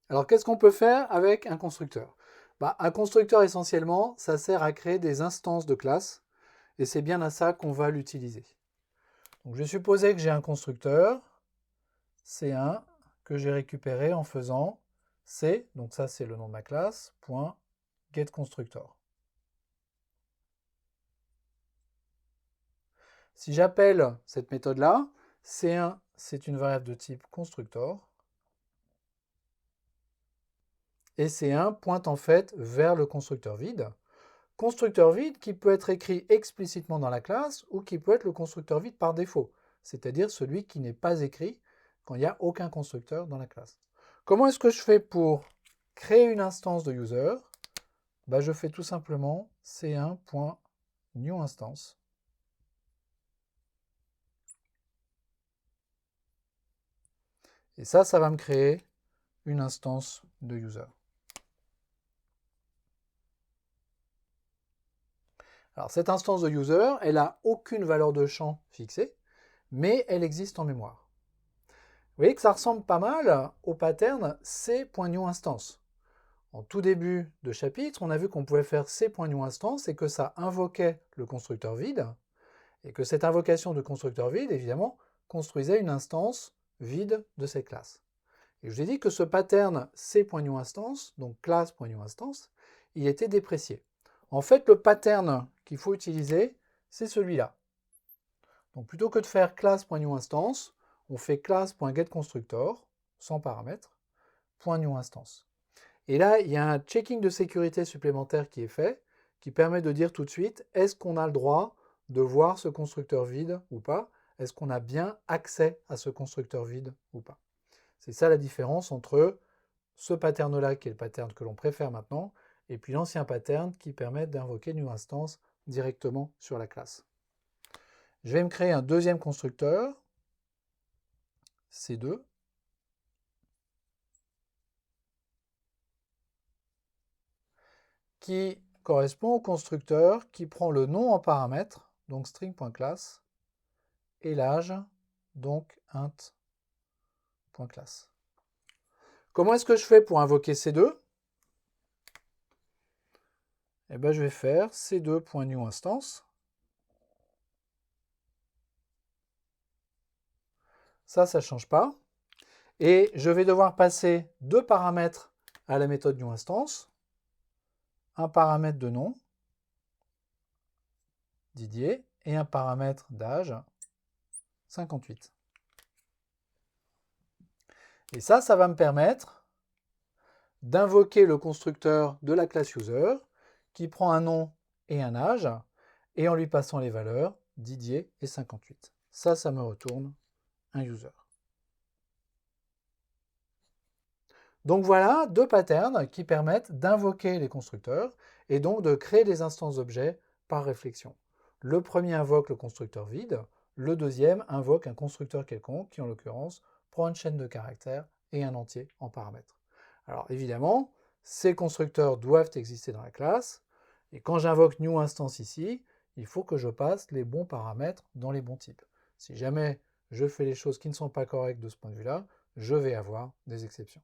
Alors, qu'est-ce qu'on peut faire avec un constructeur? Un constructeur, essentiellement, ça sert à créer des instances de classe, et c'est bien à ça qu'on va l'utiliser. Donc, je vais supposer que j'ai un constructeur, C1, que j'ai récupéré en faisant C, donc ça c'est le nom de ma classe, point getConstructor. Si j'appelle cette méthode-là, C1, c'est une variable de type constructor, et C1 pointe en fait vers le constructeur vide. Constructeur vide qui peut être écrit explicitement dans la classe ou qui peut être le constructeur vide par défaut, c'est-à-dire celui qui n'est pas écrit quand il n'y a aucun constructeur dans la classe. Comment est-ce que je fais pour créer une instance de user? Je fais tout simplement c1.newInstance. Et ça va me créer une instance de user. Alors cette instance de user, elle n'a aucune valeur de champ fixée, mais elle existe en mémoire. Vous voyez que ça ressemble pas mal au pattern c.newInstance. En tout début de chapitre, on a vu qu'on pouvait faire c.newInstance et que ça invoquait le constructeur vide, et que cette invocation de constructeur vide, évidemment, construisait une instance vide de cette classe. Et je vous ai dit que ce pattern c.newInstance, donc class.newInstance, il était déprécié. En fait, le pattern qu'il faut utiliser, c'est celui-là. Donc plutôt que de faire class.newInstance, on fait class.getConstructor, sans paramètre, .newInstance. Et là, il y a un checking de sécurité supplémentaire qui est fait, qui permet de dire tout de suite, est-ce qu'on a le droit de voir ce constructeur vide ou pas? Est-ce qu'on a bien accès à ce constructeur vide ou pas? C'est ça la différence entre ce pattern-là, qui est le pattern que l'on préfère maintenant, et puis l'ancien pattern qui permet d'invoquer newInstance directement sur la classe. Je vais me créer un deuxième constructeur, C2, qui correspond au constructeur qui prend le nom en paramètre, donc string.class, et l'âge, donc int.class. Comment est-ce que je fais pour invoquer C2? Je vais faire c2.newInstance. Ça ne change pas. Et je vais devoir passer deux paramètres à la méthode newInstance. Un paramètre de nom, Didier, et un paramètre d'âge, 58. Et ça va me permettre d'invoquer le constructeur de la classe user qui prend un nom et un âge, et en lui passant les valeurs Didier et 58. Ça me retourne un user. Donc voilà deux patterns qui permettent d'invoquer les constructeurs et donc de créer des instances d'objets par réflexion. Le premier invoque le constructeur vide, le deuxième invoque un constructeur quelconque qui en l'occurrence prend une chaîne de caractères et un entier en paramètres. Alors évidemment, ces constructeurs doivent exister dans la classe, et quand j'invoque newInstance ici, il faut que je passe les bons paramètres dans les bons types. Si jamais je fais les choses qui ne sont pas correctes de ce point de vue-là, je vais avoir des exceptions.